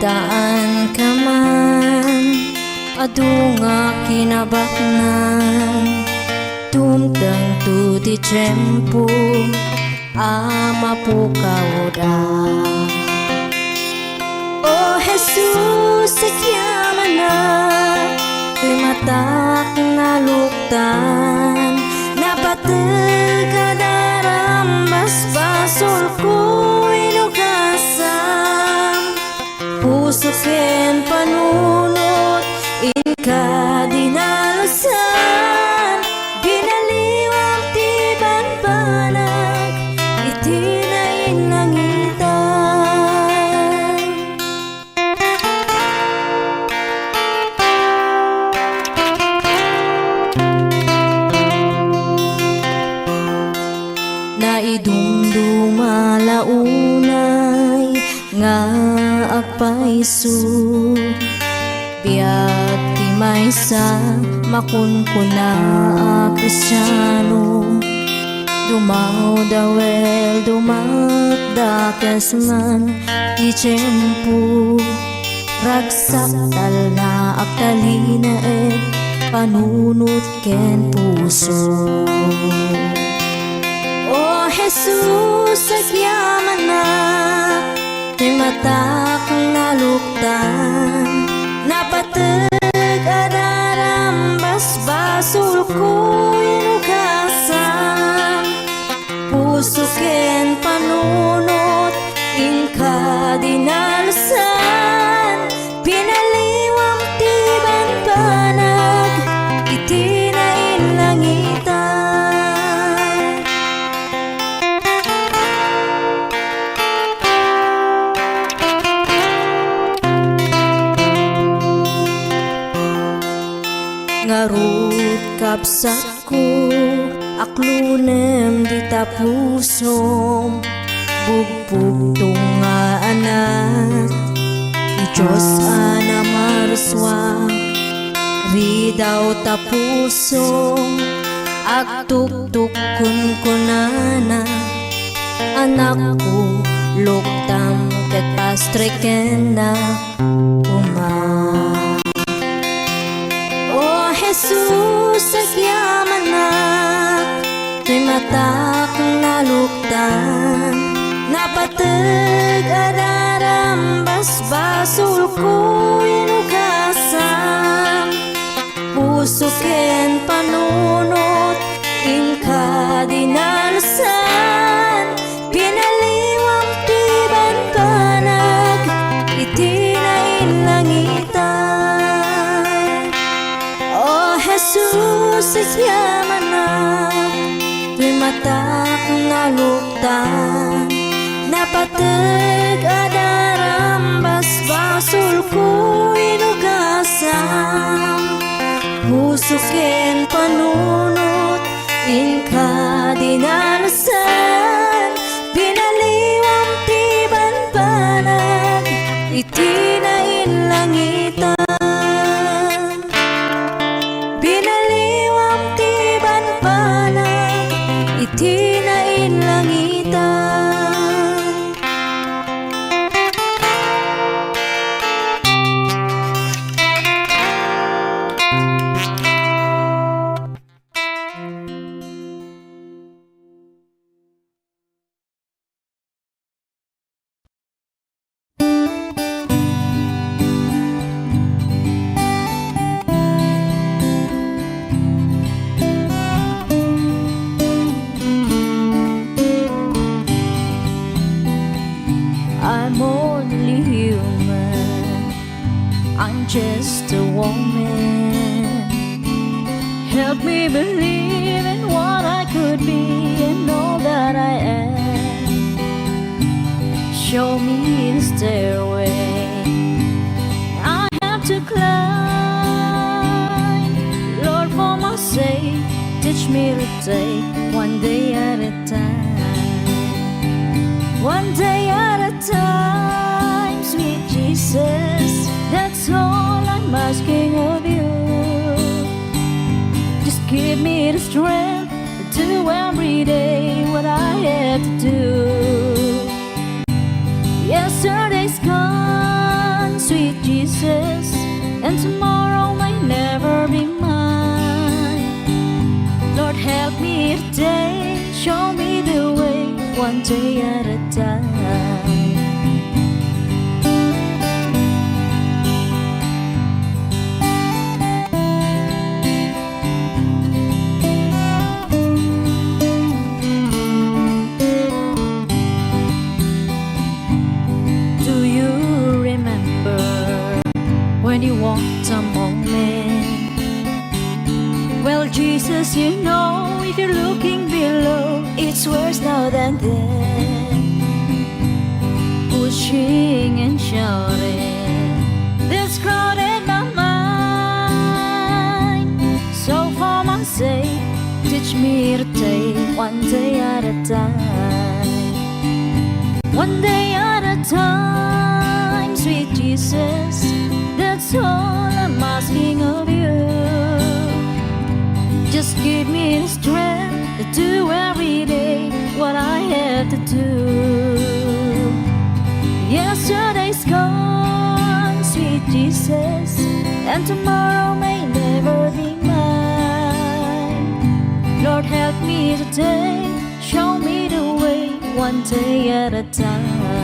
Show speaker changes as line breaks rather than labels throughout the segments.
daan ka man, adu nga kinabaknan, tumtang tu di tiyempo, mapukaw da. Oh Jesus, sakyaman na, matak na luktan, napatag ka daram, basbasol ko inukasam, puso ken panunot, inka dinalusan, binaliwang tiban panag, itinain langitan. Naidumduma launay nga agpaisu, biag ti maysa makunkuna a Kristyano, dumaw dawel dumakdakas man ti tiyempo, ragsak tal na agtalina panunot ken puso. Oh Jesus, sagyaman na, timatak na luktan, napatag adaram, basbasul ko inukasam, puso ken panunot, inka dinalusan, pinaliwang tiban panag, itinain langitan. Ngarut kapsat ko, aklunem di tapusom, bugpug tunga anak, di Diyos ana maruswa, ridaw tapusom, agtuktukun ko nana, anak ko, luktam ket pastreken na umay. Jesus, sagyaman na, timatak na luktan, napatag adaram, basbasul ko inukasam, puso ken panunot, inka dinalusan, pinaliwang tiban panag, itinain langitan. Jesus, sagyaman na, timatak na luktan, napatag adaram, basbasul ko inukasam, puso ken panunot, inka dinalusan, pinaliwang tiban panag, itinain langitan. Itinain langitan. I'm only human, I'm just a woman. Help me believe in what I could be and all that I am. Show me the stairway I have to climb. Lord, for my sake, teach me to take one day at a time. One day at a time, sweet Jesus, that's all I'm asking of you. Just give me the strength to do every day what I have to do. Yesterday's gone, Jesus, and tomorrow may never be mine. Lord, help me today, show me the way, one day at a time. When you walked among men, well, Jesus, you know, if you're looking below, it's worse now than then. Pushing and shouting, this crowded my mind. So for my sake, teach me to take one day at a time. One day at a time, sweet Jesus, that's all I'm asking of you. Just give me the strength to do every day what I have to do. Yesterday's gone, sweet Jesus, and tomorrow may never be mine. Lord, help me today, show me the way, one day at a time.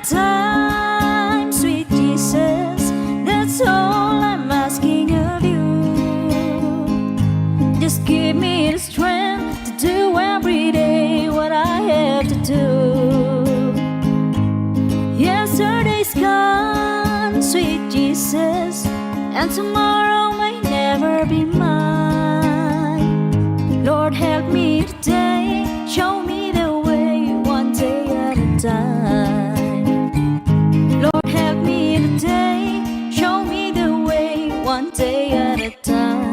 Time, sweet Jesus, that's all I'm asking of you. Just give me the strength to do every day what I have to do. Yesterday's gone, sweet Jesus, and tomorrow may never be mine. Lord, help me today, show me the way, one day at a time. One day at a time.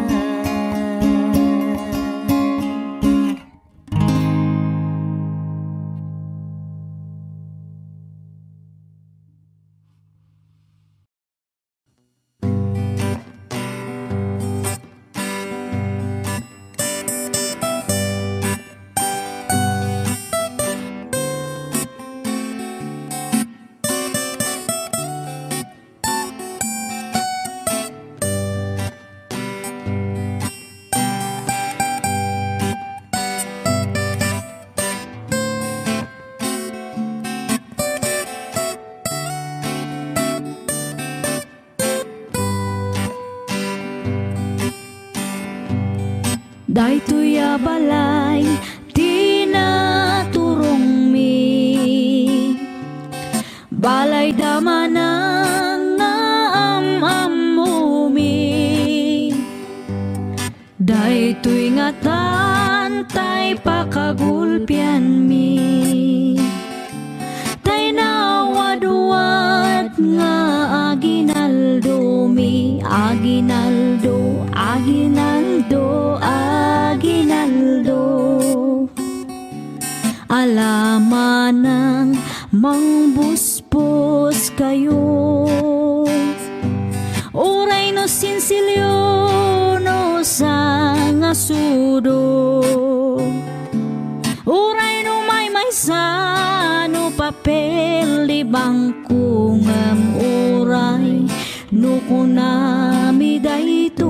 Daytoy a balay, tinaturong mi. Balay damanang naamamumi. Daytoy nga tantay pakagulpian mi. Tay nawadwad nga aginaldo mi. Aginaldo, aginaldo, aginaldo. Alaman ng mangbuspos kayo. Uray no sinsilyo no sa nga sudo. Uray no may sa no papel di bangko ngam uray no kunami daytoy.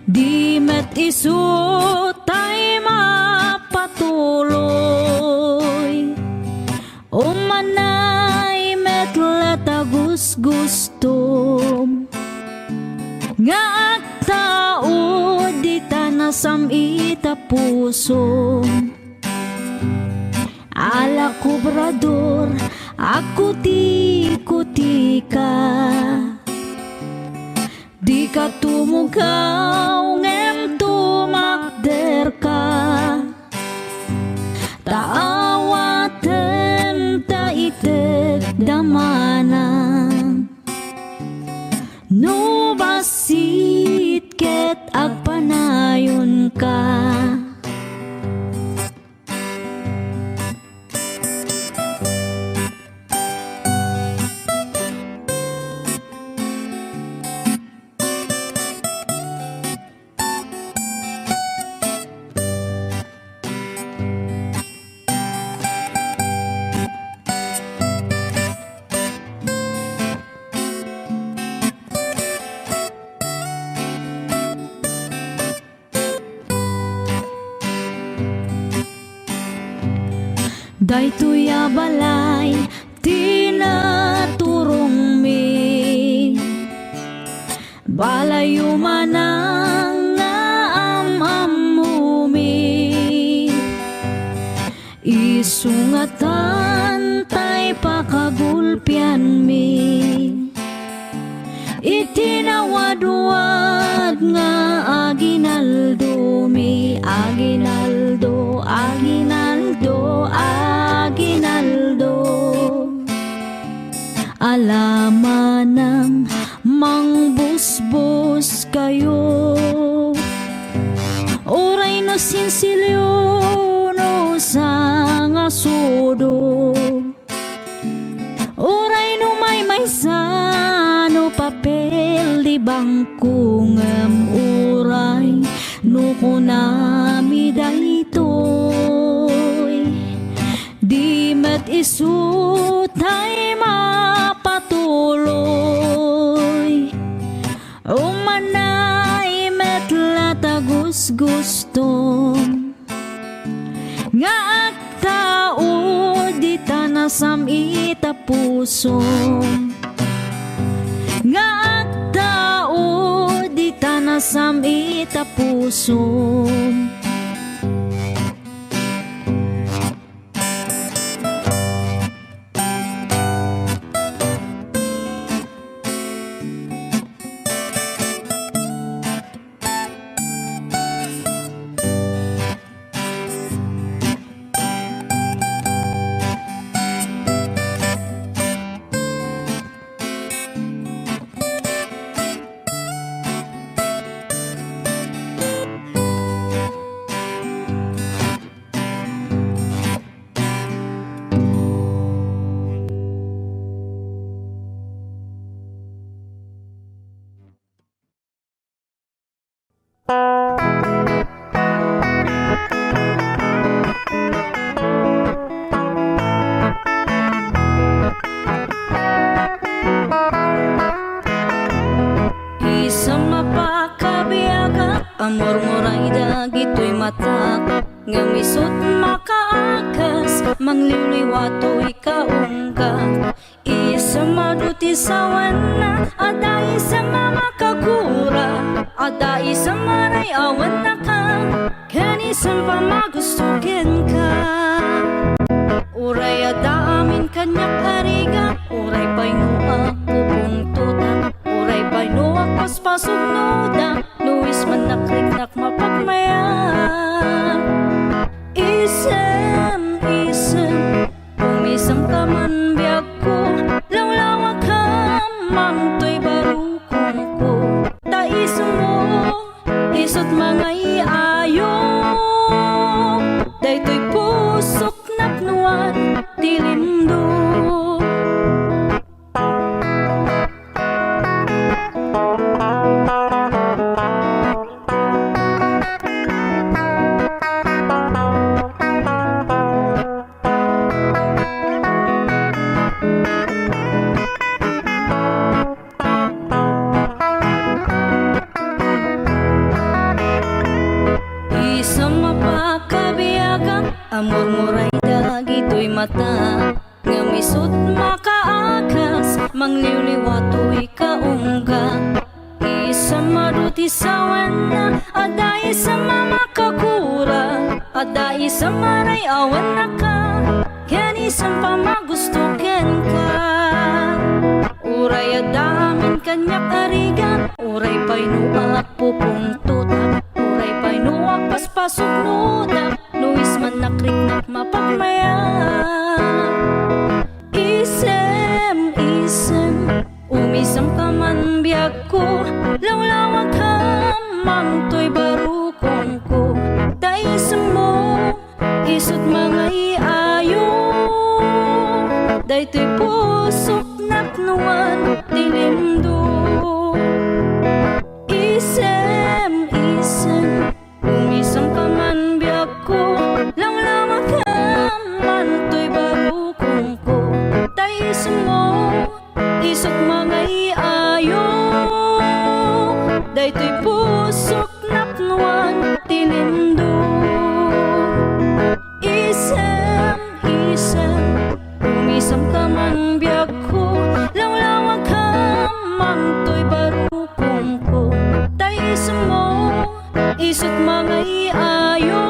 Di met isu tay mapatuloy. Umanay met latagus gustom. Nga at tao di tanasam ita puso. Ala kubrador aku ti-kutika. Di ka tumugaw ngem tumakder ka. Taawatan ta itek damay. no basit ket agpanayon ka. Daytoy a balay tinaturong mi, balayo manang nga amamumi, isungatan tay pakagulpian mi, itinawadwad nga aginaldo mi, aginaldo, aginaldo, aginaldo. Alaman ng mangbusbus kayo, oray no sinsilyo no sa nga sudo, oray no may no papel di bangko ngem uray no kunami daytoy, di met isu tay mapatuloy, umanay met latagus gusto nga agtao di tanasam ita puso, nga agtao di tanasam ita puso. Amor moray dagito'y mata, ngamisot makaakas, mangliliwato'y kaungka. Isa maduti sawan na, ada isa mamakakura, ada isa maray awan na ka, kanisang pamagustukin ka. Uray ada amin kanyak ariga, uray pa'y nuak pupungtuta, uray pa'y nuak paspasok nuda, nuwis man nakriknak mapagmaya. Isem, isem, umisam ka man biyag ko, lawlawa ka mamtoy barukong ko. Taisem mo, isot mga iayo, daytoy pusok naknuan tilindo. Amor moray dagito'y mata, ngamisot makaakas, mangliliwato'y kaungga. Isa maduti sawan na, ada isa mamakakura, ada isa maray awan na ka, ken isang pamagustuken ka. Uray adamin kanyak arigan, uray pa'y nuak pupungtuta, uray pa'y nuak paspasok nuda, nuwis man nakriknak mapagmaya. Isem, isem, umisam ka man man biag ko, lawlawag ka man to'y barukong ko. Dais mo, isot mga iayo, day to'y pusok napnuan dilimdo. Isem, umisam ka man biag ko, lawlawag ka man to'y barukong ko. Dais mo, isot mga iayo, day to'y pusok napnuan tilindo. Isem, umisam ka man biag ko, lawlawag ka man to'y barukong ko. Dais mo, isot mga iayo,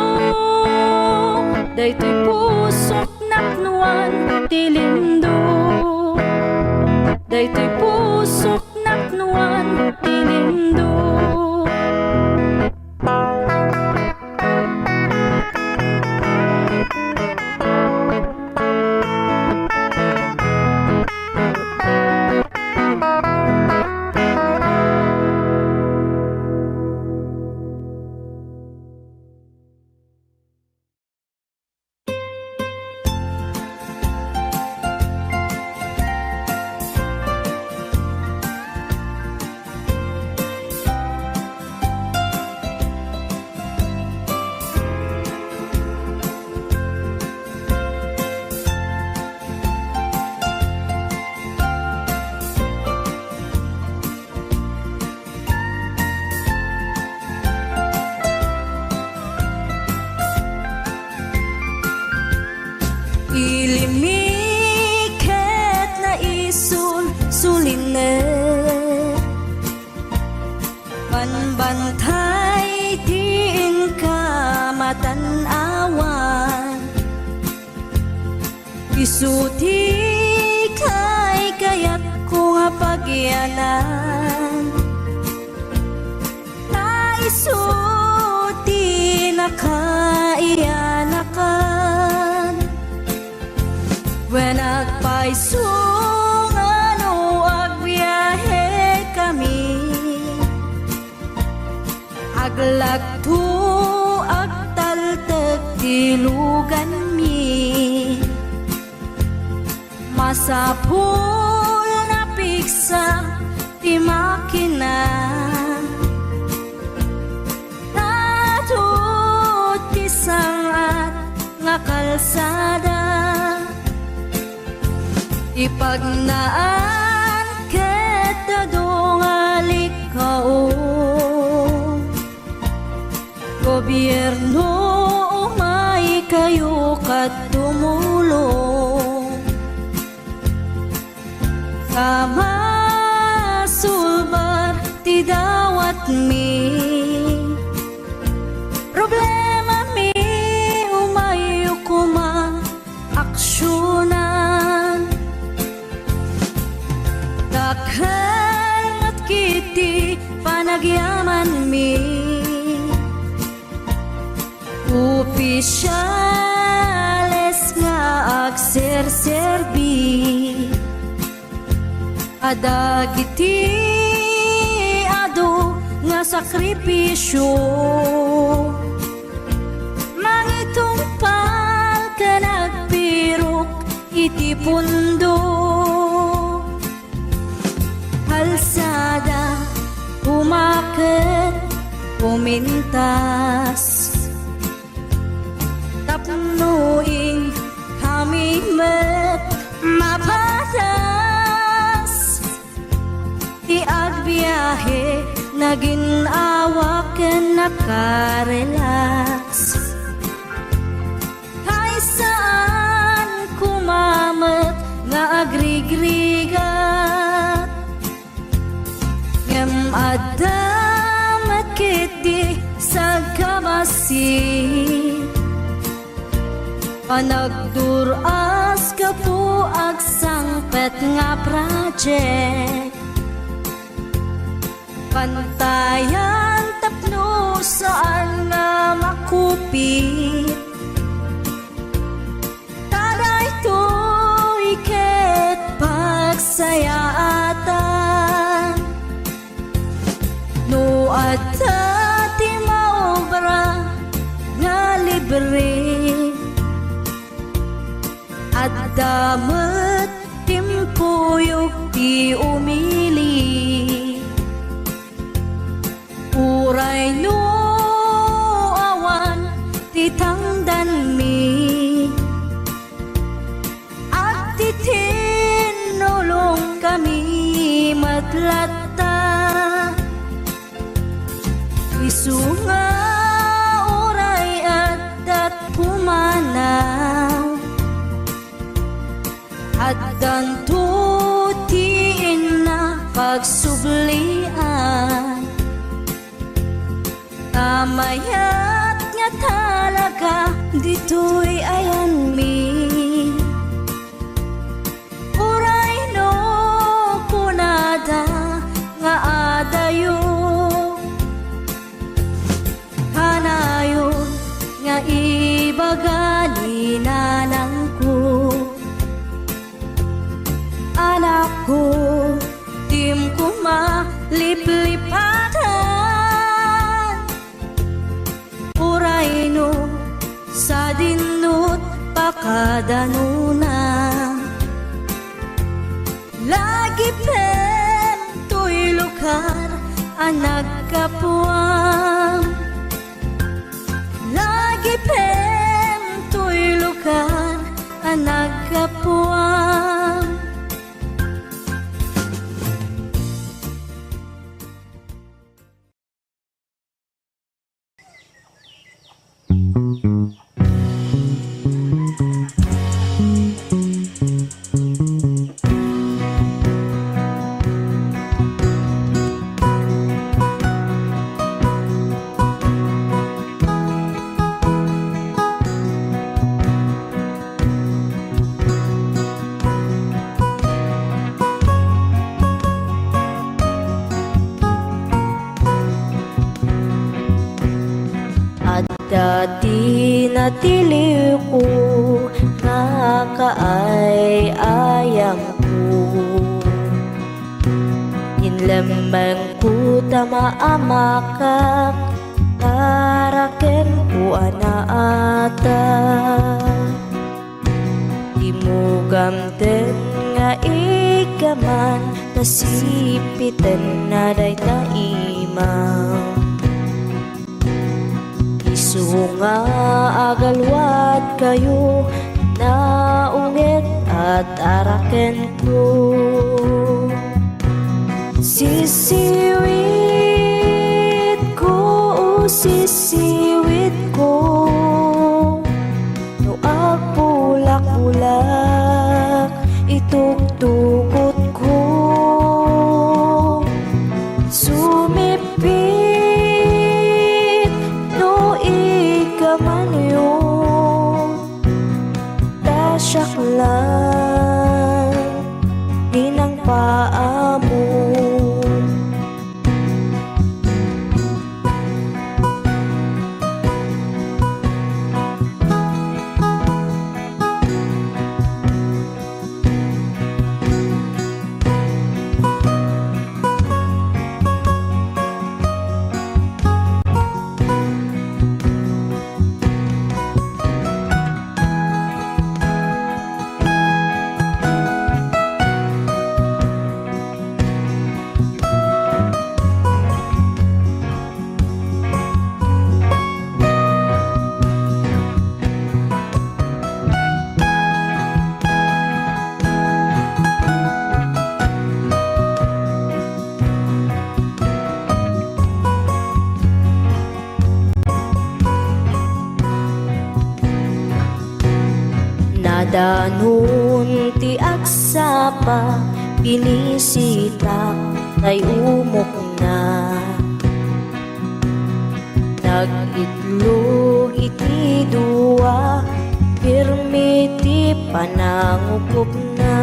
day to'y pusok napnuan tilindo. Day to'y pusok napnuan tilindo. Ilimiket na isun suline, panbantay din ka matanawan. Isuti kay kayat ko nga pagyanan, na isuti na kaiyanakan. When agpaisong ano agbiyahe kami, aglagto agtaltag tilugan mi, masapul na piksa ti makina, natut ti sangat nga kalsada. Ipagnaan kita dongalik kao, gobyerno umay kayo kat tumulong. Sama sulbar ti dawat mi, problema mi umay kumang aksyonan. Dakhan at kiti panagyaman mi, opisyales nga agserserbi, adagiti ado nga sakripisyo, mangitumpal ka nagpirok iti pundo. Kalsada, umakit, pumintas, tapnuing kami met mapatas. Iagbiyahe, naging awaken nakarelax. Hay saan kumamet nga agrigrigat, ngem adamat kiti sa kabasi, panagduras ka po agsangpet nga project. Pantayan tapno saan nga makupit, taray to'y ket pagsayaatan. At di maobra nga libre, at damat timpuyog di umili. Uray no awan titangdan mi, at titinulong kami matlata. Isunga uray at pumanaw, at dantutiin na pagsublian. Tamayat nga talaga dito'y ayan mi. Uray no kunada nga adayo, hanayon nga ibagani nanang ko. Anak ko, tim ko maliplipatan. Uray no sa dinut pakadanuna, lagi pen to'y lugar ang nagkapuang. Lagi pen to'y lugar ang nagkapuang. Dati natiliw ko nga kaay-ayang ko, inlamang ko tamaamakak, taraken ko anaata. Timugamten nga ikaman, nasipitan na day taimang. Sunga agalwat kayo na ungit at araken ko. Sisiwit ko, sisiwit ko, no agpulak-ulak itugtugot ko. Sumipit no ikamanyo, tasyaklan dinang paa mo. Danon ti agsapa, pinisitak tay umok na. Nag-itlog iti dua, pirmi ti panangukup na.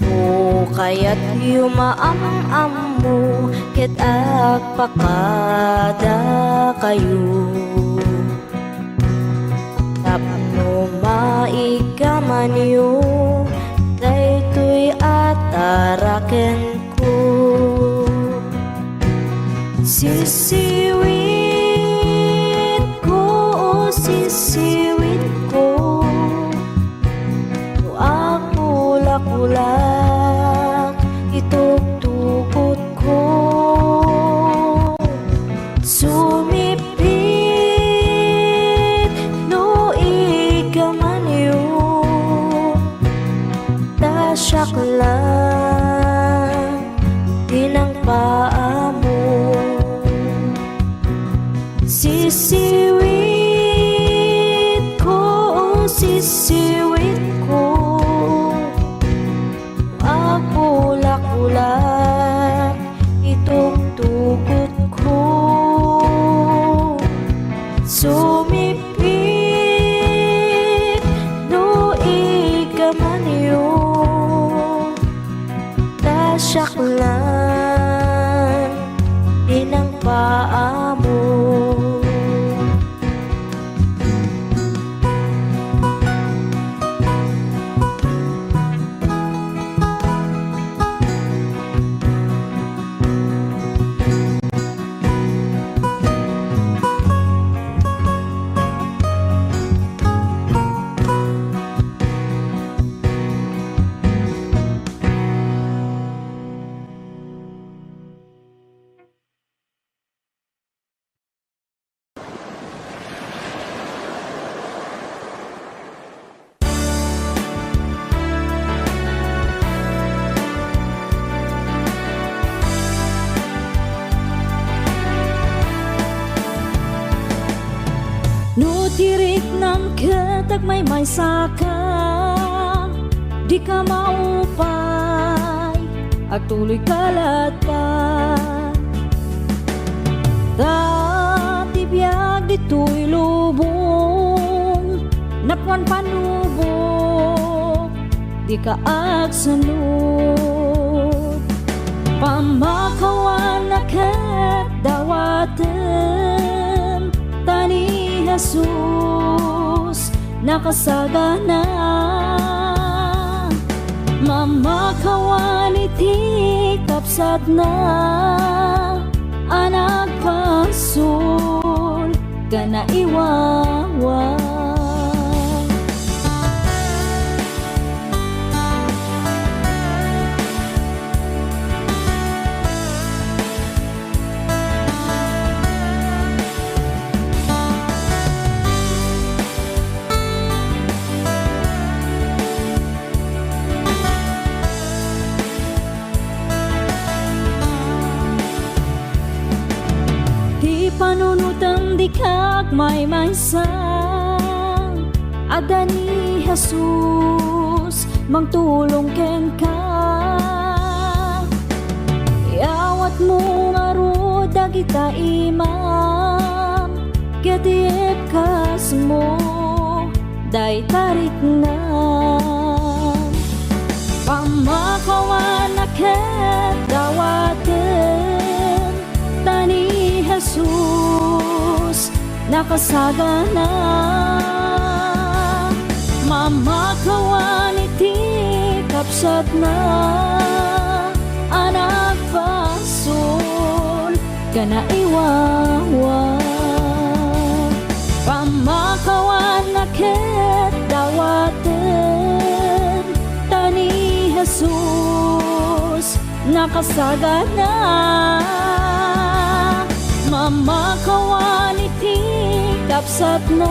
O kaya't yumaam-am mo, ket agpakada kayo. Tapno maikaman yu, daytoy ataraken ko. Sisiwit ko, sisiwit ko, kulak-kulak itugtugot ko. Sumipit no ikamaniyo, tasyak lang tinang paa mo. Sisiwit ko, sisiwit ko, kulak-kulak itugtugot ko. Sumipit no ikamaniyo, tasyak lang inang paa mo. Nutirik ng ketag may saka, di ka maupay at tuloy kalat pa. Tatibiyag dito'y lubong, napwan panubok, di ka agsanod. Pamakawan na ket dawaten, tani Jesus nakasagana. Mamakawan iti kapsat na anak pasul kana iwawa. Panunutang di kag may sang ada ni Jesus mangtulong ken ka. Iawat mo nga ro dagita imam, ketiep kas mo day tarik na. Pamakawan na ket dawaten, tani Jesus nakasagana. Mamakawan iti kapsat na anak pasul kana iwawa. Pamakawan na ket dawaten, tani Jesus nakasagana. Mamakawan iti kapsat na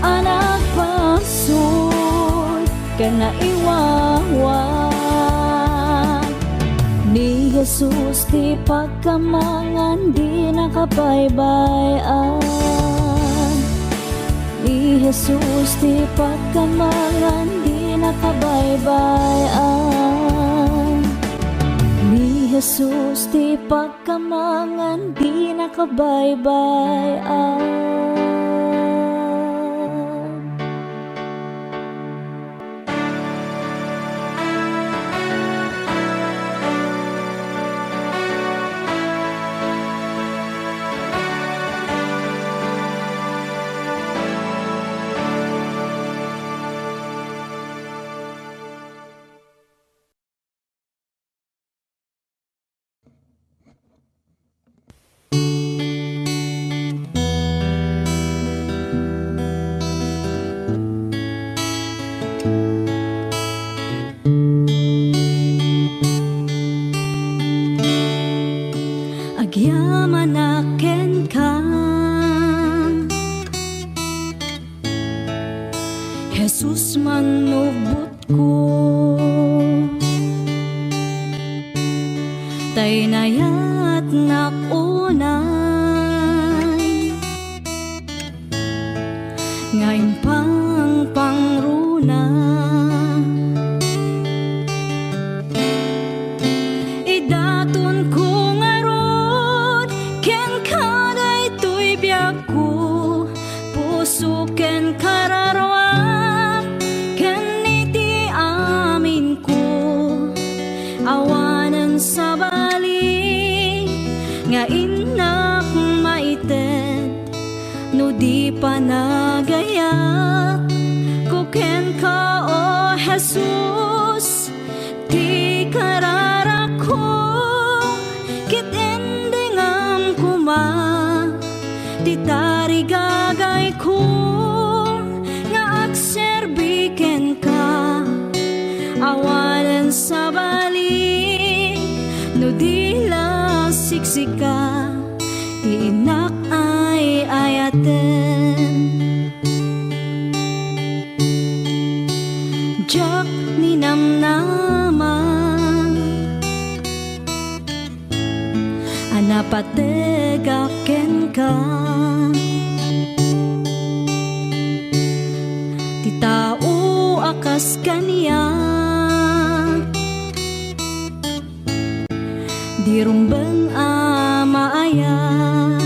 anak pasul kana iwawa. Ni Jesus ti pagkamangan di nakabaybayan, ni Jesus ti pagkamangan di nakabaybayan, ni Jesus ti pagkamangan di nakabaybayan. Jesus manubot ko. Tay nayat nakunay ngayon pang pangruna. Idaton ko ngarod ken kaday tuy biag ko, puso ken kararwak ken iti amin ko. Awanan sa bali nga inak maited, no di pa nagayak ko ken ka o Jesus. Ti kararak ko kit endingam kuma, ti tarigagay ko nga agserbiken ka. Awalan sa bali no di la siksika, ti inak ay ayaten. Jak ni namnama anapategaken ka, ti tao akas kaniya di rumbeng amaayat.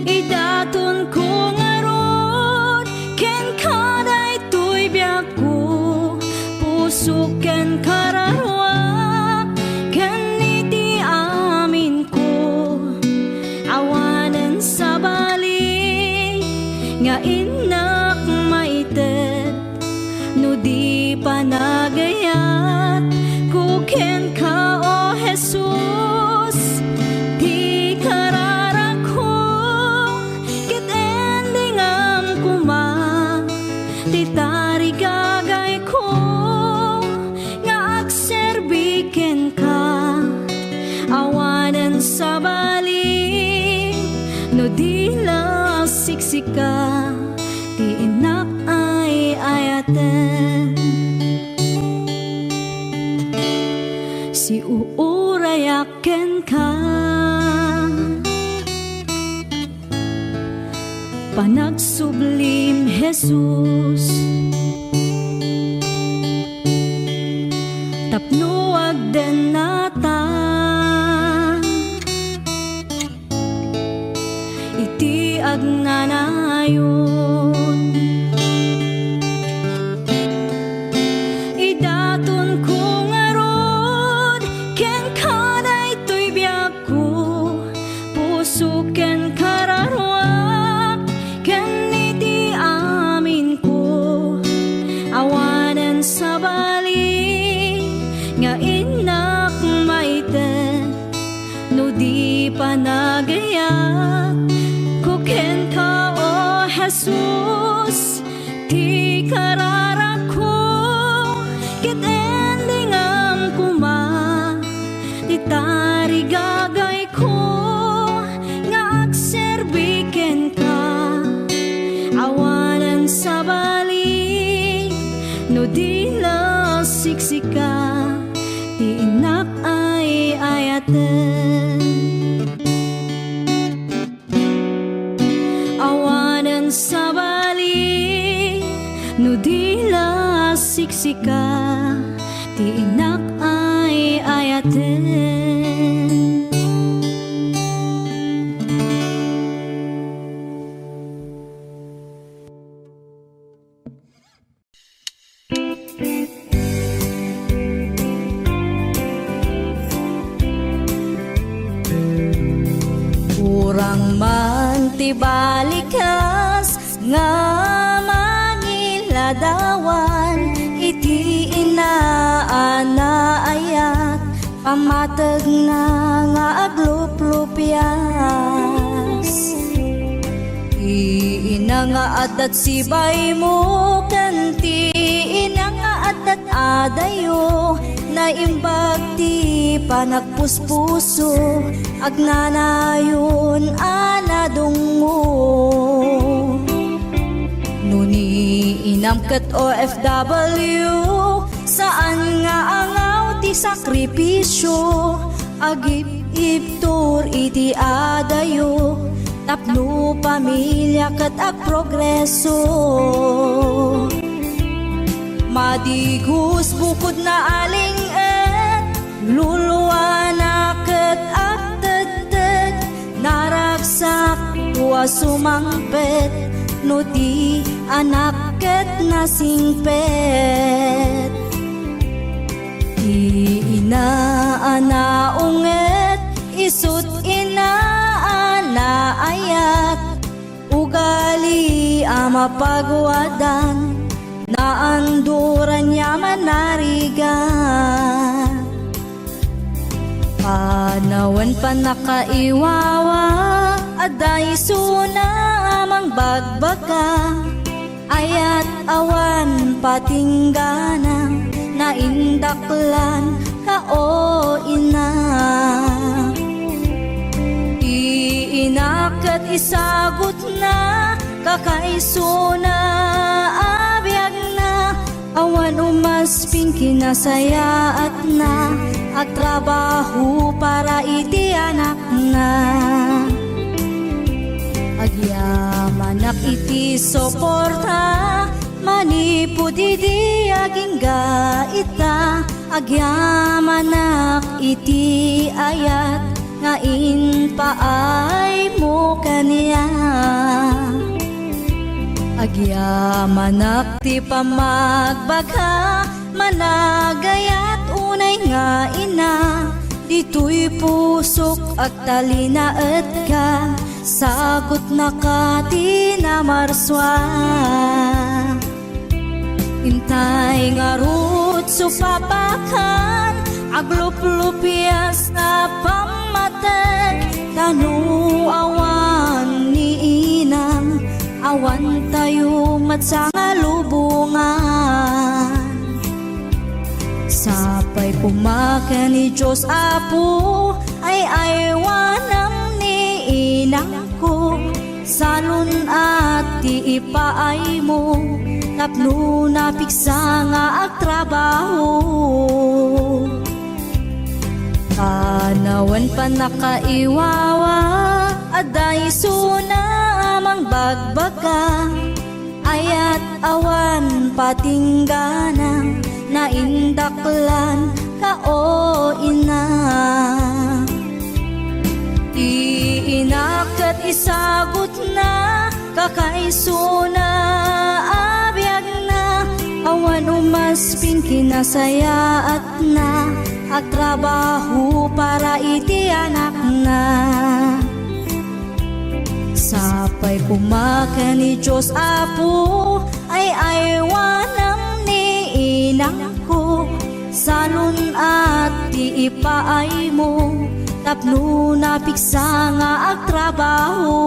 Idaton ko ngarod ken kaday tuy biag ko, puso ken kararwak ken iti amin ko. Awanan sa bali nga inak maited, no di pa nagayat ko ken ka o Jesus. Di kararak ko ket endingam kuma, ti tarigagay ko nga agserbiken ka. Awanan sa bali no di la siksika, ti inak ay ayaten. Si uurayaken ka, panagsublim Jesus. Tapno agden nata iti agnanayon. Idaton ko ngarod ken kaday tuy biag ko, puso ken kararwak ken iti amin ko. Awanan sa bali nga inak maited, no di pa nagayak ko ken ka o Jesus. Ti kararak ko ket endingam kuma, ti tarigagay ko nga agserbiken ka. Awanan sa bali no di la siksika, ti inak ay ayaten. Awanan sa bali no di la siksika, ti inak ay ayaten. Urang man ti balikas nga mangiladawan, iti inaanaayat pamatag na nga agluplupyas. Iina nga adat sibay mo kanti, ina nga adat adayo, naimbag ti panagpuspuso, agnanayon anadungo. Inamkat OFW, saan nga angaw ti sakripisyo, agip-iptur iti adayo, tapno pamilya kat ag progreso. Madigus bukod na aling-et, luluwa na kat ag tagtag, naragsak wa sumangpet, no di anak ket nasingpet. Inaanaunget, isut inaanaayat, ugali ama pagwadan, naanduran niya manarigan. Panawan pa nakaiwawa, aday suna amang bagbaka, ayat awan patinggana, naindaklan ka o ina. Iinakat isagot na, kakaisuna abiyag na, awan umasping kinasaya at na, at trabaho para iti anak na. Agyamanak iti soporta, manipod iti aging gaita, agyamanak iti ayat, ngain paay mo kaniya. Agyamanak ti pamagbagha, managayat unay nga ina, dito'y pusok at talinaet ka, sagot na kati na marswa. Intay nga rut supapakan, aglup-lupias na pamatag, tanu awan ni inang, awan tayo matsanga lubungan. Sapay pumakan ni Diyos Apo, ay aywanam ni inang ko, salun at ti ipaay mo, tapno napiksa nga ag trabaho. Panawan pa nakaiwawa, aday suna amang bagbaka, ayat awan patinggana, naindaklan ka o ina. Iinakat isagot na, kakaisuna abiyag na, awan umasping kinasaya at na, ag trabaho para iti anak na. Sapay pumakan ni Diyos Apo, ay aywanam ni inang ko, salun at ti ipaay mo, tapno napiksa nga ag trabaho.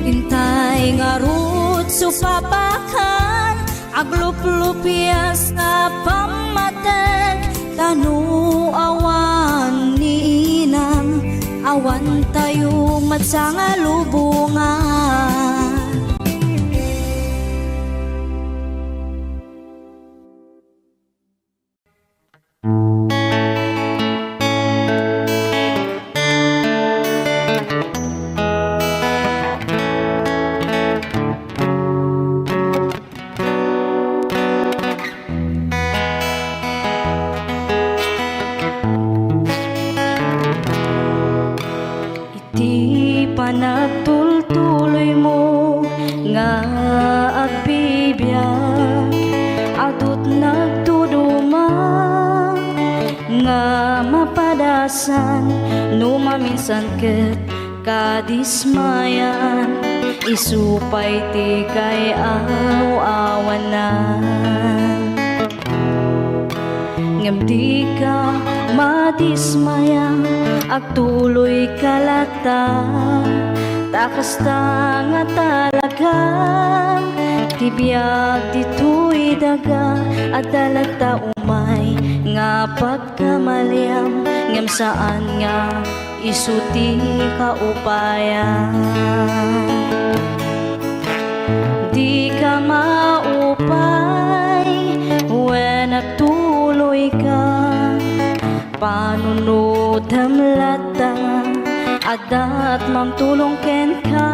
Intay nga rut supapakan, aglup-lupias na pamatag, tanu awan ni inang, awan tayo matsanga lubungan. Panagtultuloy mo nga agbibiyak, adut nagtuduma nga mapadasan, no maminsan ket kadismayan, isupay ti kay awanan. Ngem di ka madismaya, agtuloy kalata, takas ta nga talagang, tibiyag dito'y daga, at dalagta umay nga pagkamaliam, ngem saan nga isuti kaupayan. ka maupay when nagtuloy ka panunod hamlata adat mamtulong ken ka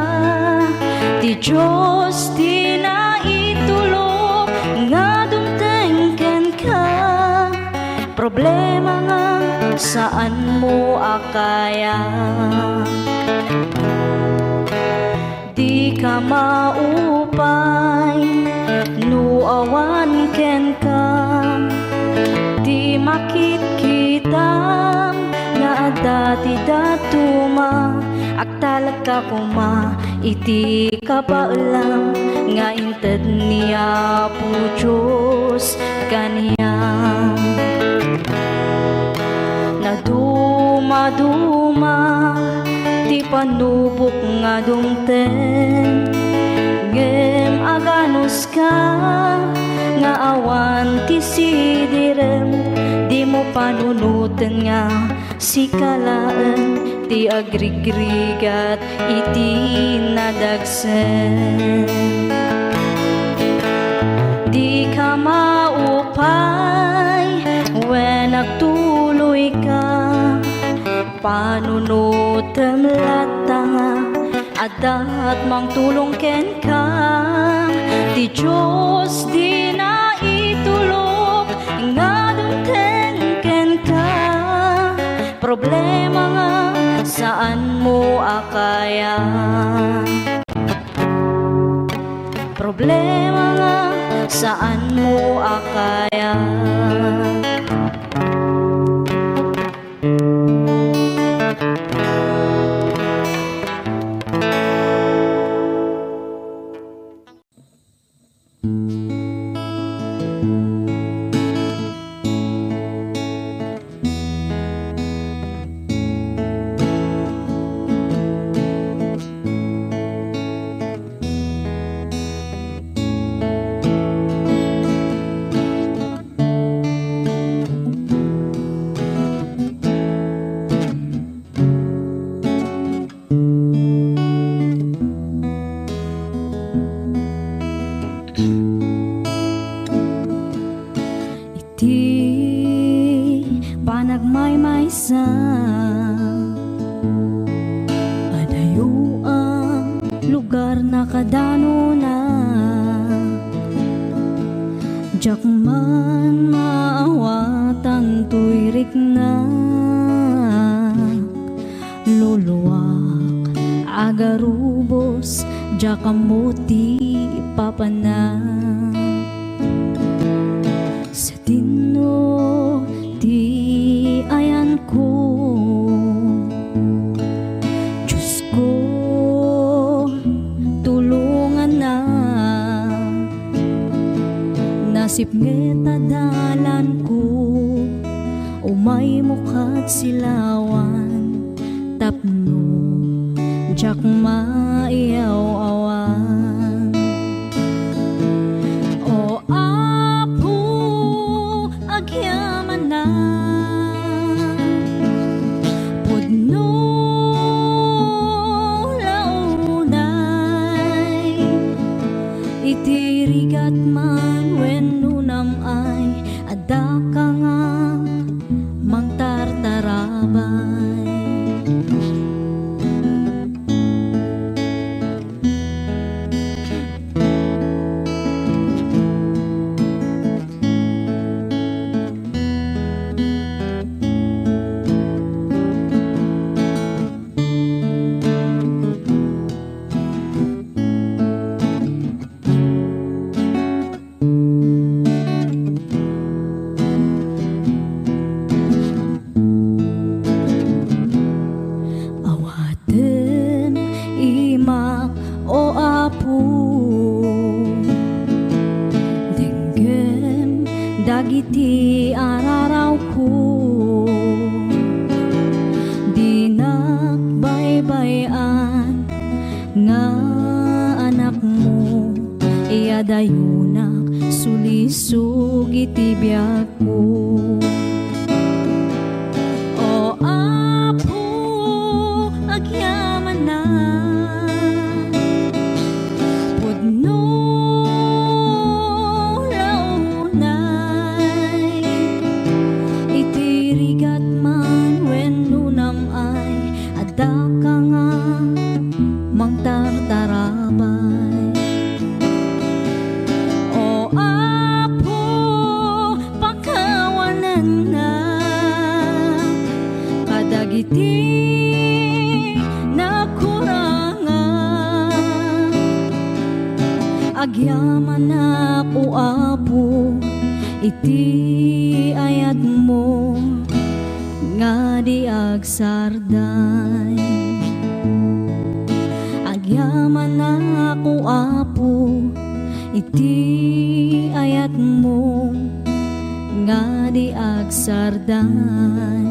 ti Diyos di na itulog nga dumteng ken ka problema nga saan mo akaya di ka maupay nuawan ken ka di makit kita nga dati datuma agtalag ka kuma iti kapaulam nga inted niya po Diyos kaniyang naduma-duma ti panubok nga dumten ngem aganos ka nga awan ti sidirem di mo panunuten nga si kalaan ti agrigrigat iti nadagsen di ka maupay when nagtuloy ka panunutem latanga adat mangtulong ken ka ti Diyos di na itulog nga dumten ken ka problema nga saan mo akaya problema nga saan mo akaya panagmaymaysa adayo ang lugar na kadano na jak man maawatan tuyrik na luluwak agarubos jak amuti papana sa tino di ayan ko Diyos ko tulungan na nasip ngeta dalan ko umay mukat silawan tapno jak maiyaw-awan o apo agyaman na pudno launay itirigat man wenno namay adda ka nga mangtartarabay o apo denggem dagiti araraw ko dinak baybayan nga anak mo iadayunak sulisog iti biyak ko o apo agyaman na pudno iti ayat mo nga di agsarday. Agyaman na ako apo, iti ayat mo nga di agsarday.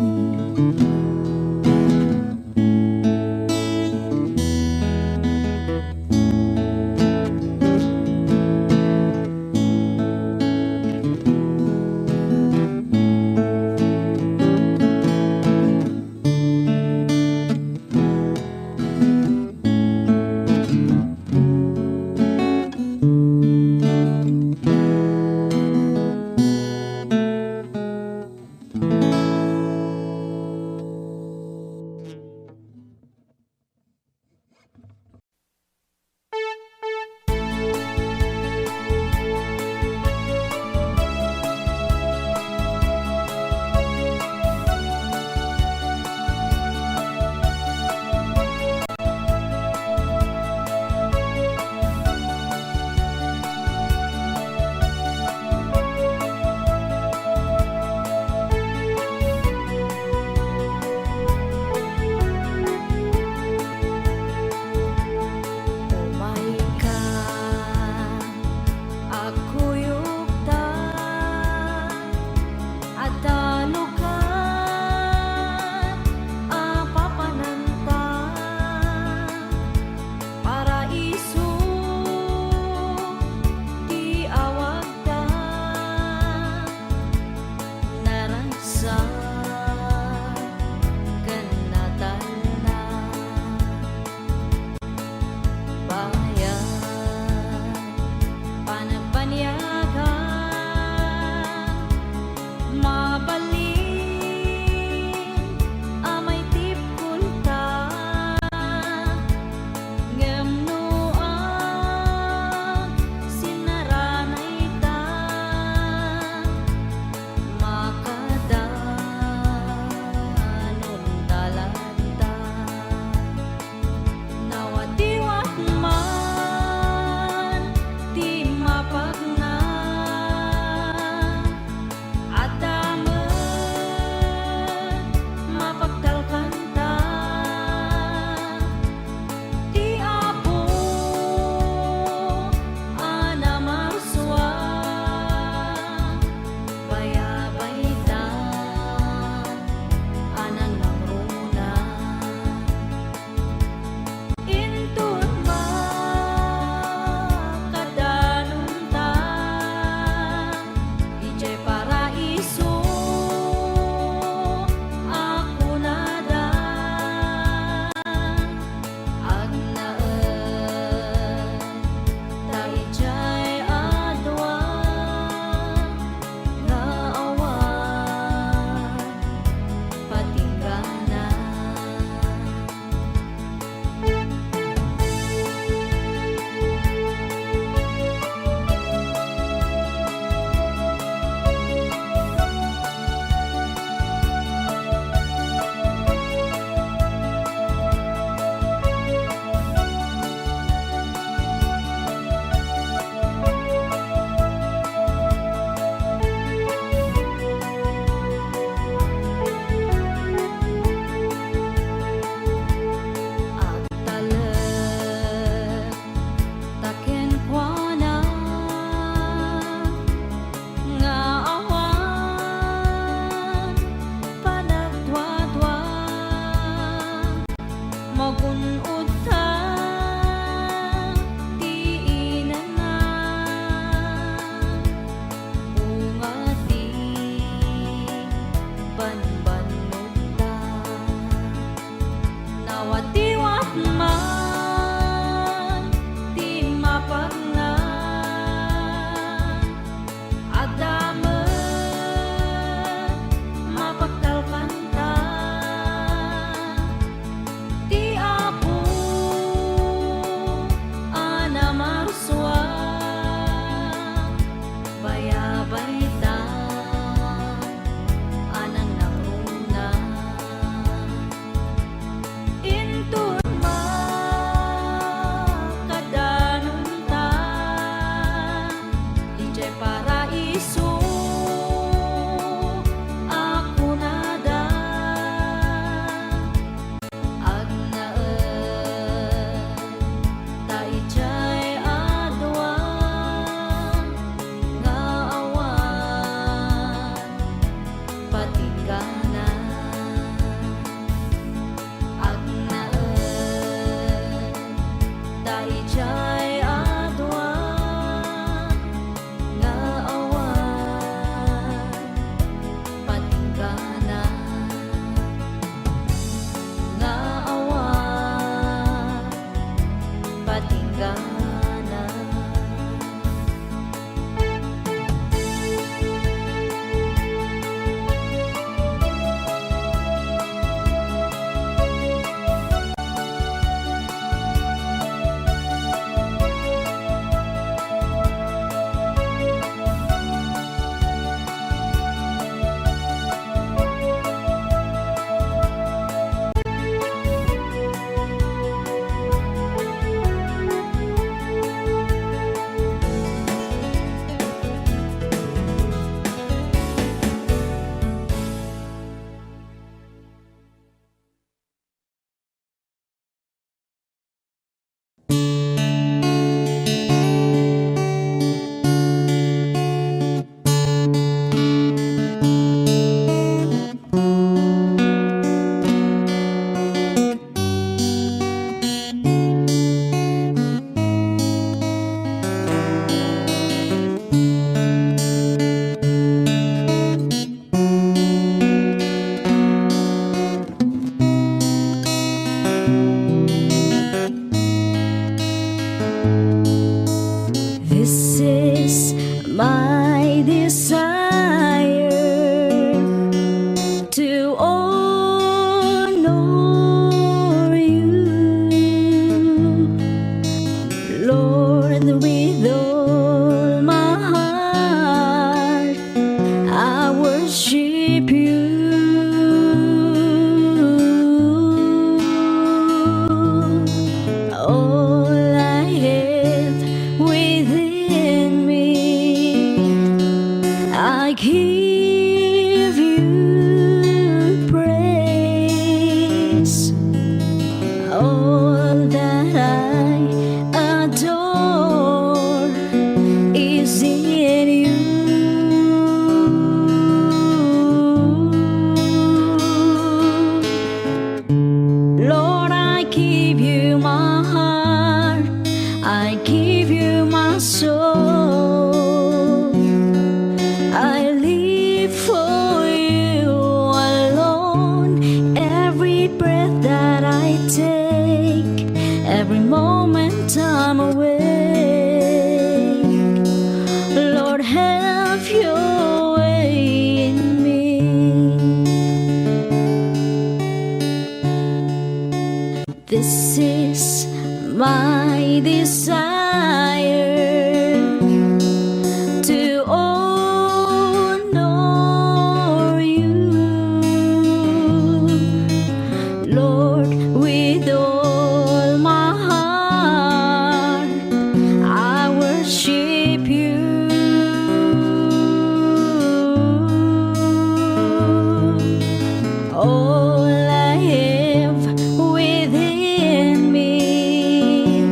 worship you. All I have within me, I give you praise. All that I adore is in you. Lord, I give you my heart, I give you my soul. I live for you alone. Every breath that I take, every moment I'm awake, Lord, have your way in me. This is my desire, to honor you, Lord, with all my heart I worship you. All I have within me,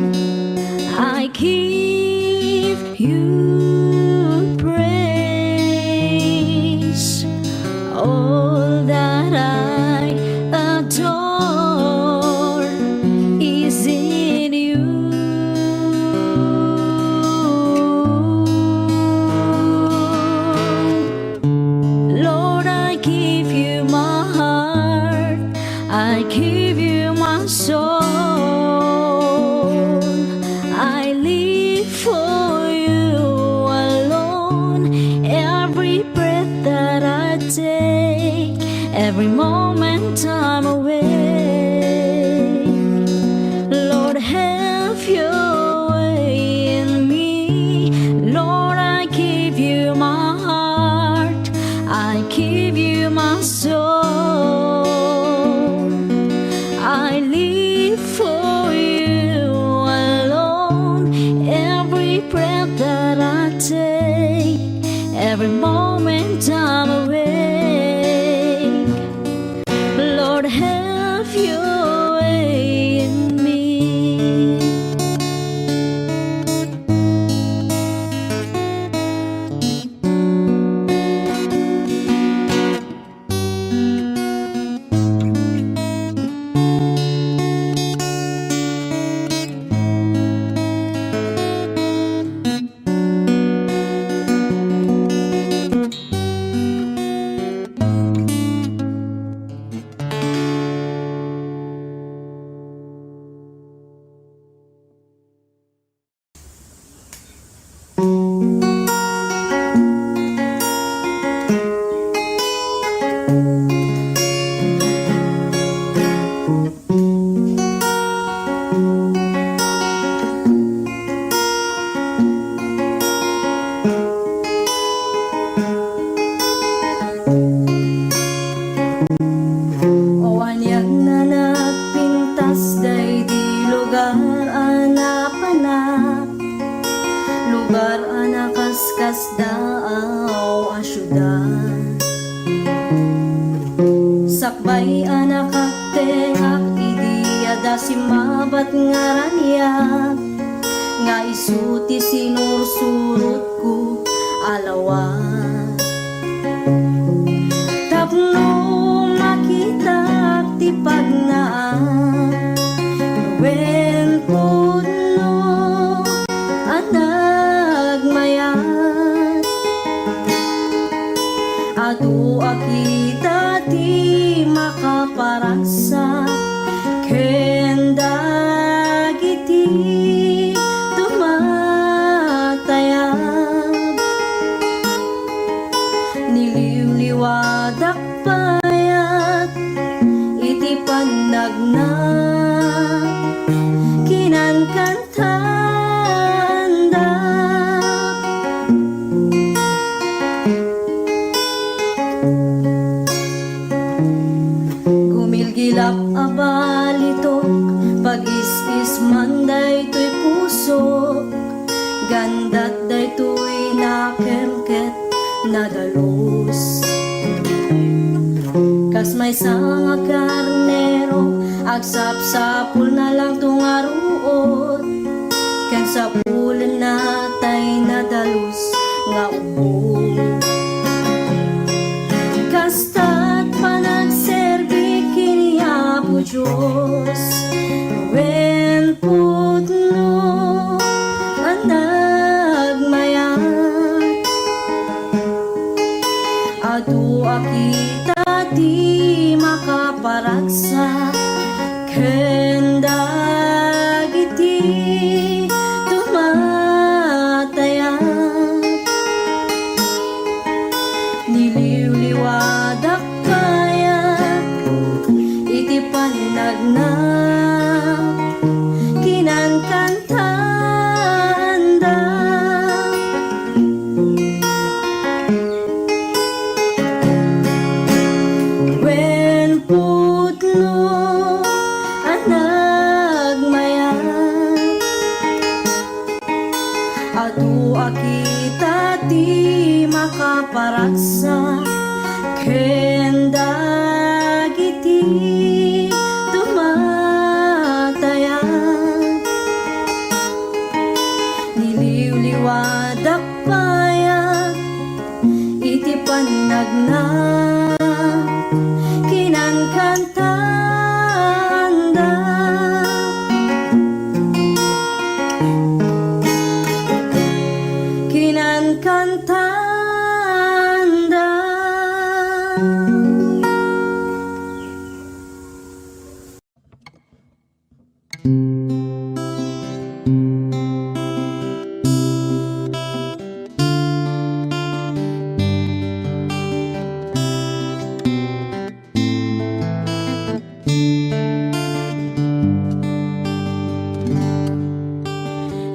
I give you praise. All that I adore is in you. Lord, I give you my heart, I give you my soul. I live for you alone. Every breath that I take, every moment I'm awake, Lord, have your way in me. Lord, I give you my heart, I give you my soul. I live for you alone. Every breath that I take, every moment I'm awake, Lord, have your way in me. O anyag na nagpintas day di lugar anapanak, lugar anakaskas daaw a syudad. Sakbay anakatengak idiyada si mabat nga ranyak, nga isuti sinursurot ko alawat. Tapno makita ti pagnaan, nuwen pudno anagmayat. Adu akita ti makaparasa, kendag iti tumatayab. Niliwliwadak payat iti panagna, kinankantanda. krus. Kas may nga karnero, agsap-sapul na lang tungaruot. Kan sa pulan natay nadalus nga ubo. Kasta't panagserbi kiniya po Diyos. Wen putno ang nagmayat. Adu akita di makaparagsa. Kendag iti tumatayat. Niliw-liwadak kayat iti panagnak kinankantanda. Wen putno ang nagmayat. Adu akita di makaparagsa. Kendag iti tumatayat. Niliw-liwadak payat iti panagnak kinankantanda. Kinankantanda.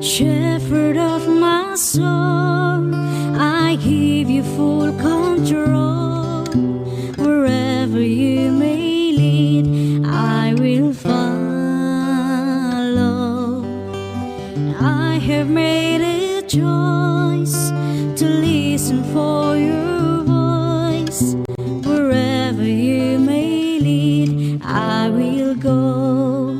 Shepherd of my soul, I give you full control. Wherever you may lead, I will follow. I have made a choice to listen for your voice. Wherever you may lead, I will go.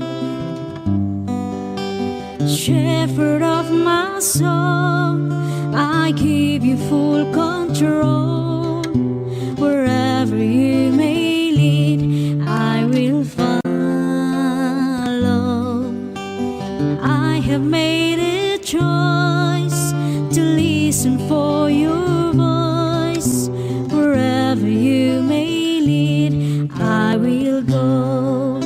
Shepherd of my soul, I give you full control. Wherever you may lead, I will follow. I have made a choice to listen for your voice. Wherever you may lead, I will go.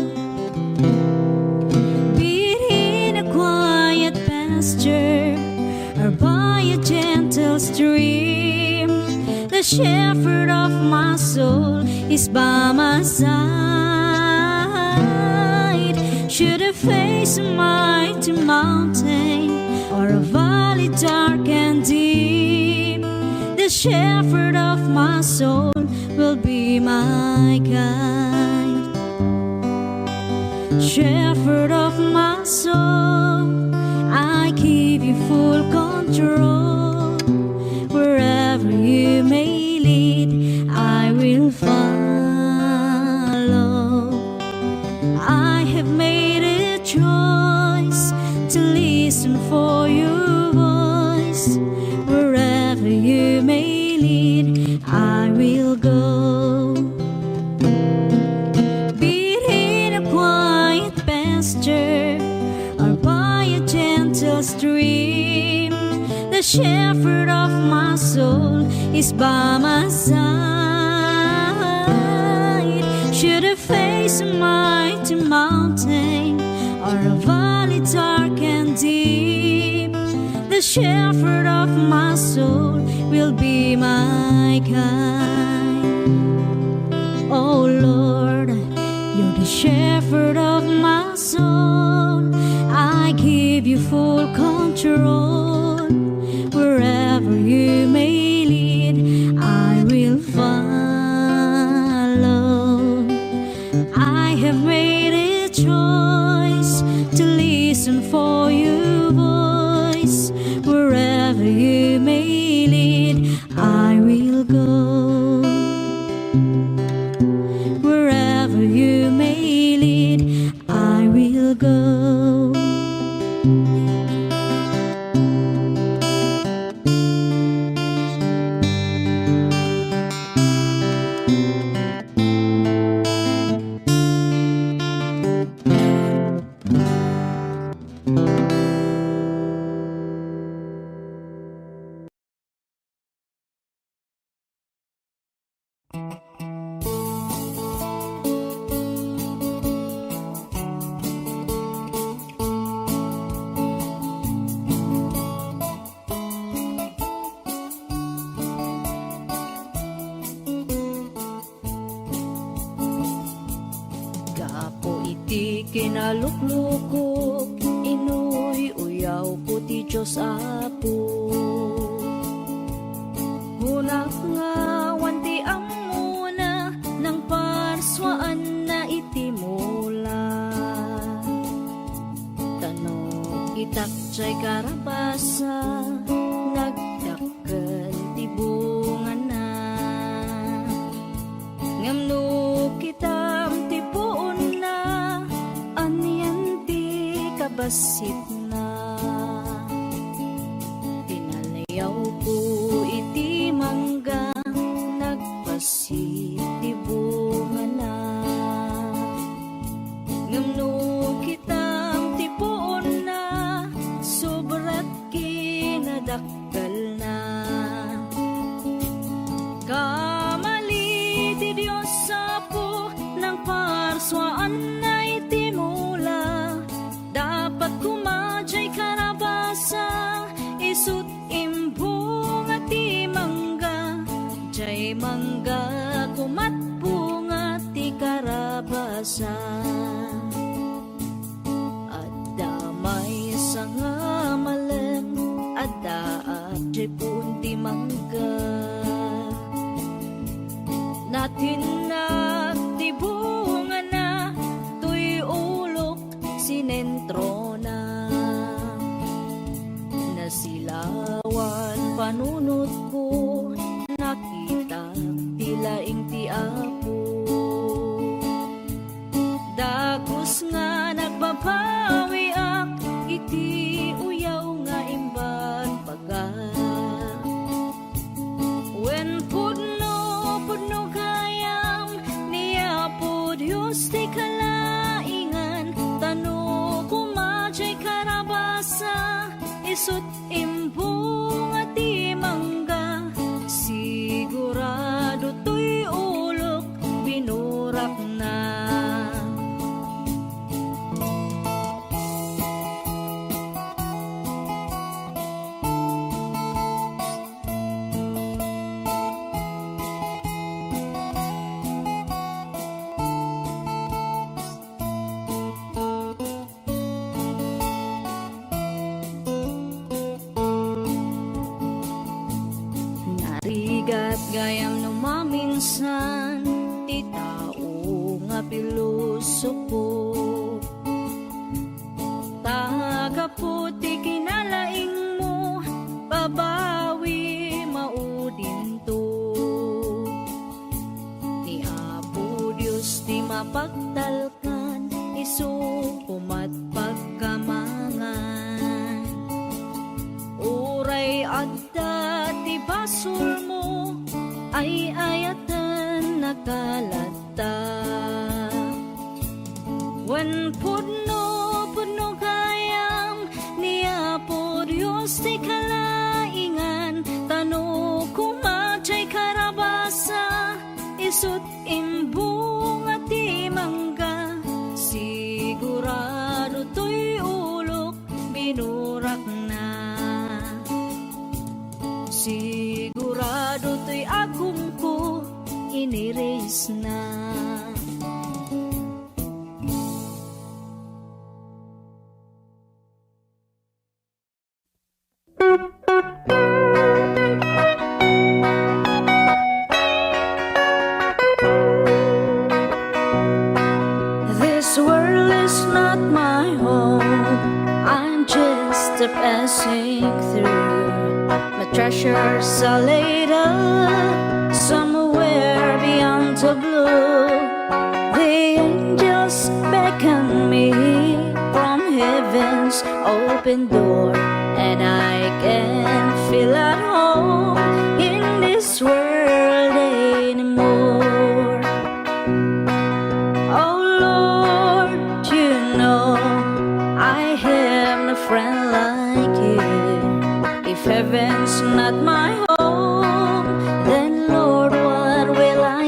Be it in a quiet pasture or by a gentle stream, the shepherd of my soul is by my side. Should I face a mighty mountain or a valley dark and deep, the shepherd of my soul will be my guide. Shepherd of my soul, I give you full control. Wherever you may lead, I will follow. I have made a choice to listen for your voice. Wherever you may lead, I will go. Be it in a quiet pasture or by a gentle stream, the shepherd of my soul is by my side. Should I face a mighty mountain or a valley dark and deep, the shepherd of my soul will be my guide. Oh Lord, you're the shepherd of my soul. I give you full control. Wherever you may lead, I will follow. I have made a choice to listen for your voice. Wherever you may lead, I will go. Gapo iti kinaluklukok, inuy uyaw ko ti Diyos Apo. Hunak nga wanti amuna ng parswaan na iti mula. Tanong itak jay karabasa, nagdakkel ti bunga na. Ngamno kitam ti puon na, anian ti kabasit na. Tinalayaw ko iti mangga, nagbasit ti bunga na. Ngamno kitam ti puon na, sobrat kinadakkel na. Kamali ti Diyos Apo ng parswaan na iti mula. Dapat kumadyay karabasa, isut imbong at ti mangga. Jay mangga kumat bunga ti karabasa. At damay sa nga malem, at daat jay punti mangga. Natin naktibungan na, tuy ulok sinentro na. Nasilawan panunot ko, nakita tilaing ti Apo. Dagos nga nagbabawi ak, iti uyaw nga imban paga. When pudno kayam, niya po Diyos ti kalaingan. Tano kumadyay karabasa, isut imbong at ti mangga. Sigurado to'y ulok, binurak na. Narigat gayam no maminsan, ti tao nga pilosopo. Tagaputi kinalaing mo, babawi maudin to. Ni Apo Diyos ti mapagtalkan, isu kumat pagkamangan. Uray adda ti basol mo, ay ayatan nakalata. When pudno kayam, niya po Diyos ti kalaingan. Tano kumadyay karabasa, isut imbong at ti mangga. Sigurado to'y ulok, binurak na. Sigurado to'y agum ko, iniris na. This world is not my home, I'm just a passing through. My treasures are laid up somewhere beyond the blue. The angels beckon me from heaven's open door, and I can feel at home in this world anymore. Oh Lord, you know I have no friend like you. If heaven's not my home, then Lord, what will I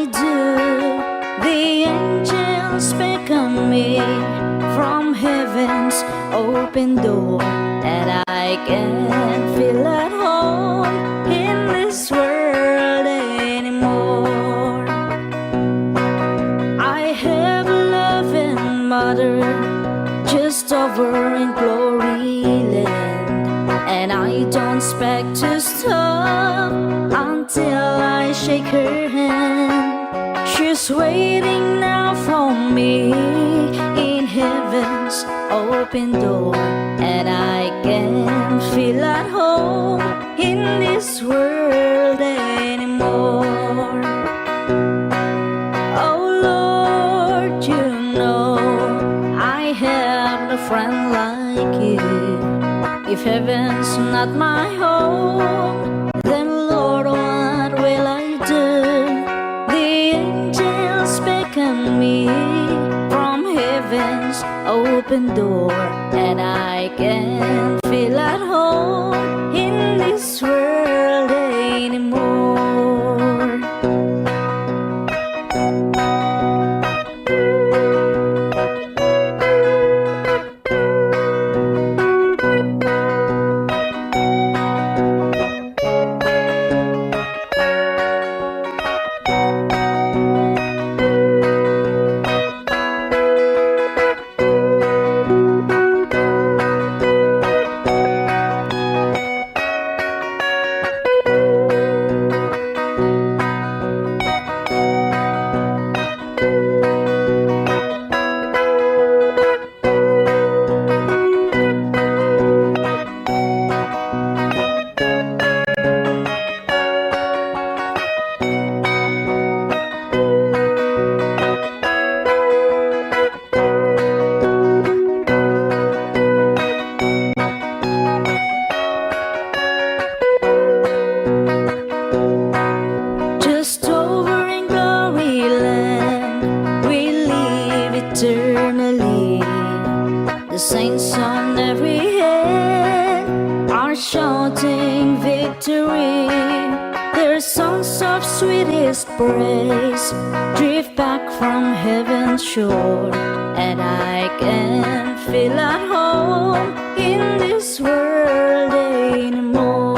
over in glory land, and I don't expect to stop until I shake her hand. She's waiting now for me in heaven's open door, and I can feel at home in this world anymore. Oh Lord, you know I have a friend like you. If heaven's not my home, then Lord, what will I do? The angels beckon me from heaven's open door, and I can feel at home in this world anymore. Eternally, the saints on every hand are shouting victory. Their songs of sweetest praise drift back from heaven's shore, and I can feel at home in this world anymore.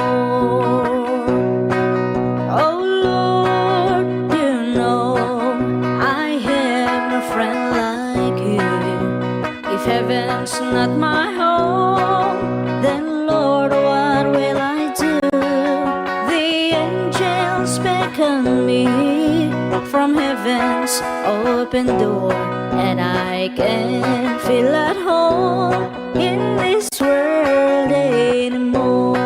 Oh Lord, you know I have no friend like you. If heaven's not my home, then Lord, what will I do? The angels beckon me from heaven's open door, and I can feel at home in this world anymore.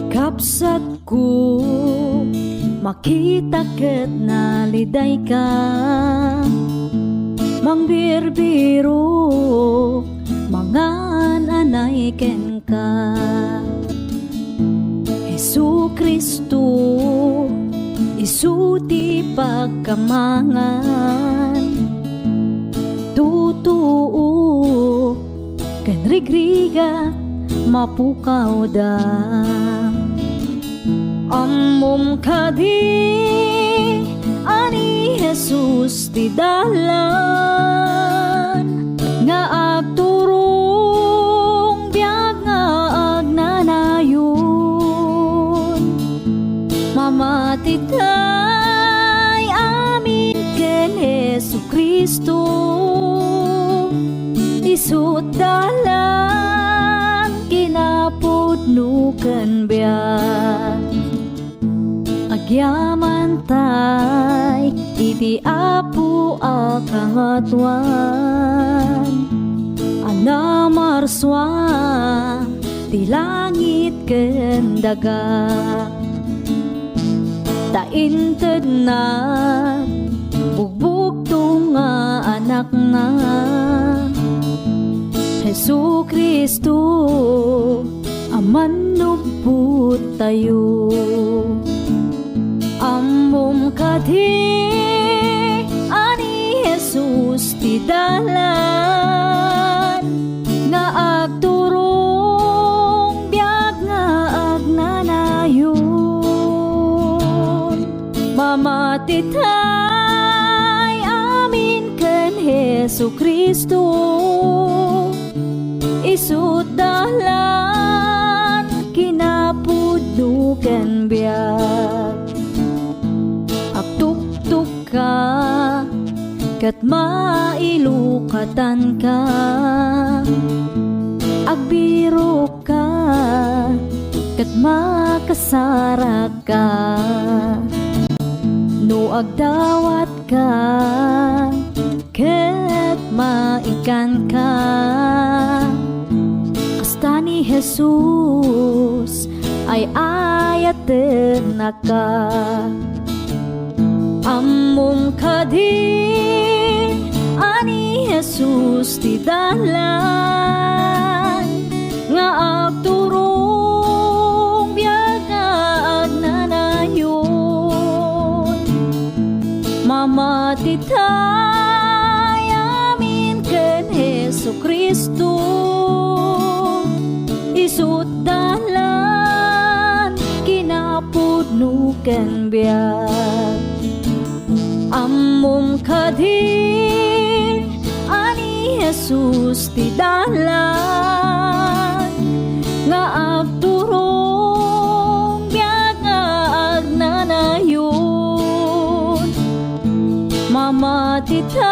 Kapsat ko makita ket naliday ka, mangbirbiro mangan anay ken ka. Hesu Kristo isuti pagkamangan, tutuo ken rigriga mapukaw da. Ammom kadi ani Jesus ti dalan, nga agturong biag nga agnanayon. Mamatitay amin ken Jesu Kristo, isut dalan kinapudno ken biag. Agyaman tay iti apu akangatuan, anamarswa ti langit ken daga. Tainted na bugbugto nga anak na Jesu Kristo, aman nubut tayo. Ammom kadi ani Jesus ti dalan, nga agturong biag nga agnana. titay amin ken Hesu Kristo isut dalan kinapudno ken biag agtuktuk ka ket mailukatan ka agbiro ka ket makasara ka no agdawat ka ket maikan ka kasta ni Jesus ay ayaten naka among kadi ani Jesus ti dalan nga agturong biyaga agnanayon mamatitay amin ken Hesu Kristo isut dalan kinapudno ken biag among kadi ani Jesus ti dalan nga agturong biyaga agnanayon mamatitay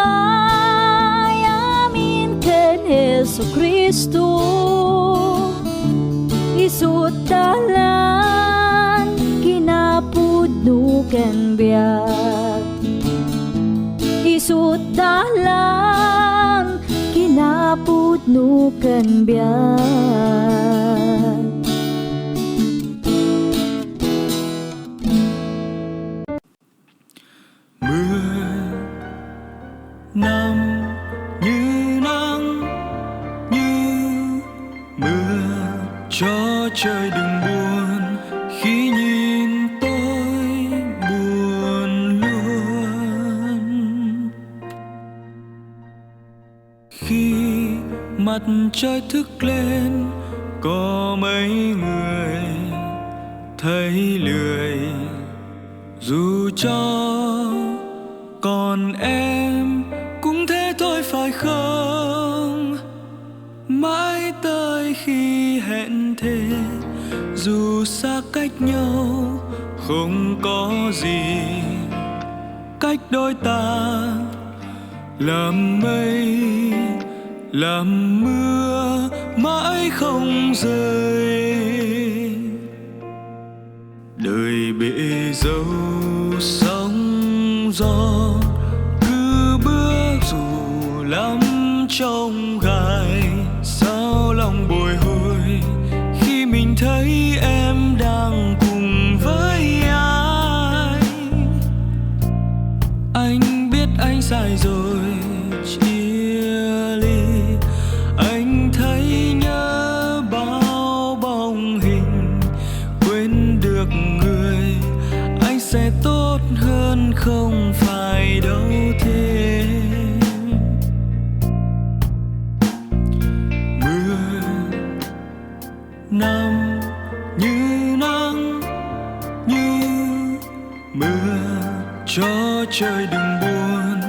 amin ken Hesu Kristo isut dalan kinapudno ken biag isut dalan kinapudno ken biag.
Mưa năm như nắng như mưa cho trời đừng buồn khi nhìn tôi buồn luôn khi mặt trời thức lên có mấy người thấy lười dù cho còn em cũng thế thôi phải không mãi tới khi hẹn thề dù xa cách nhau không có gì cách đôi ta làm mây làm mưa mãi không rơi đời bể dâu sóng gió cứ bước dù lắm trong gai sao lòng bồi hồi khi mình thấy em đang cùng với ai anh biết anh sai rồi chia ly anh thấy nhớ bao bóng hình quên được người anh sẽ tốt hơn không phải đâu thế mưa năm như nắng như mưa cho trời đừng buồn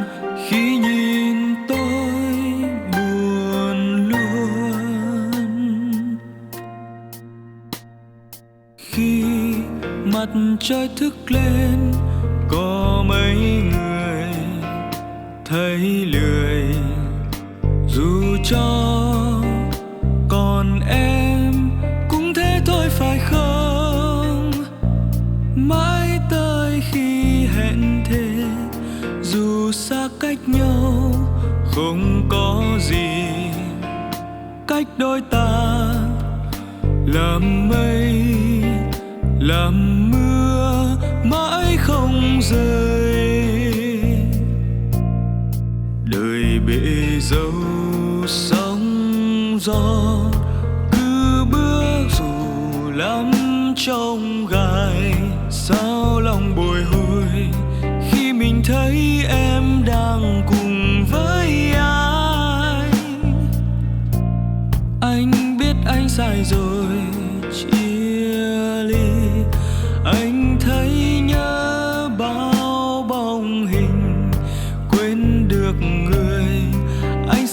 khi nhìn tôi buồn luôn khi mặt trời thức lên có mấy người thấy lười dù cho còn em cũng thế thôi phải không mãi tới khi hẹn thề dù xa cách nhau không có gì cách đôi ta làm mây làm mưa mãi không rơi đời bể dâu sóng gió cứ bước dù lắm trong gai sao lòng bồi hồi khi mình thấy em đang cùng với ai anh biết anh sai rồi chia ly anh thấy nhớ bao bóng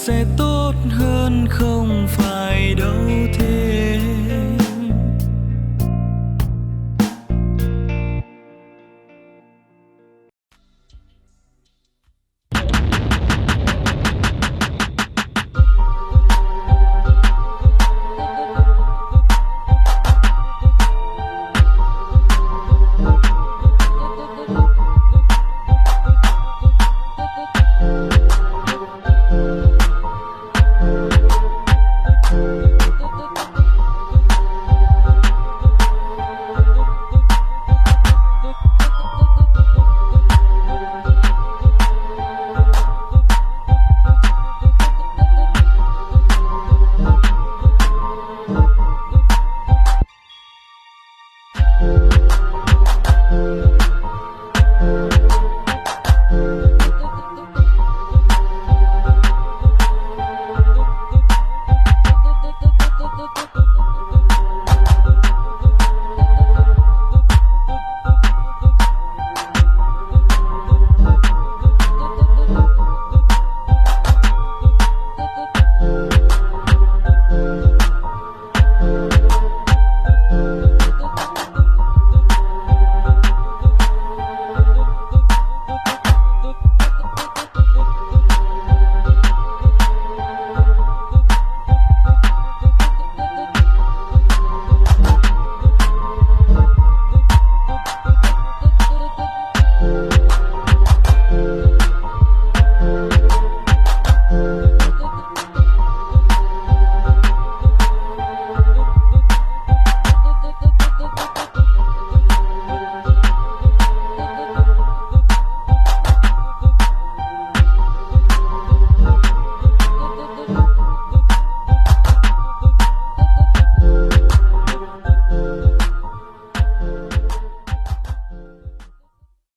sẽ tốt hơn không phải đâu thế.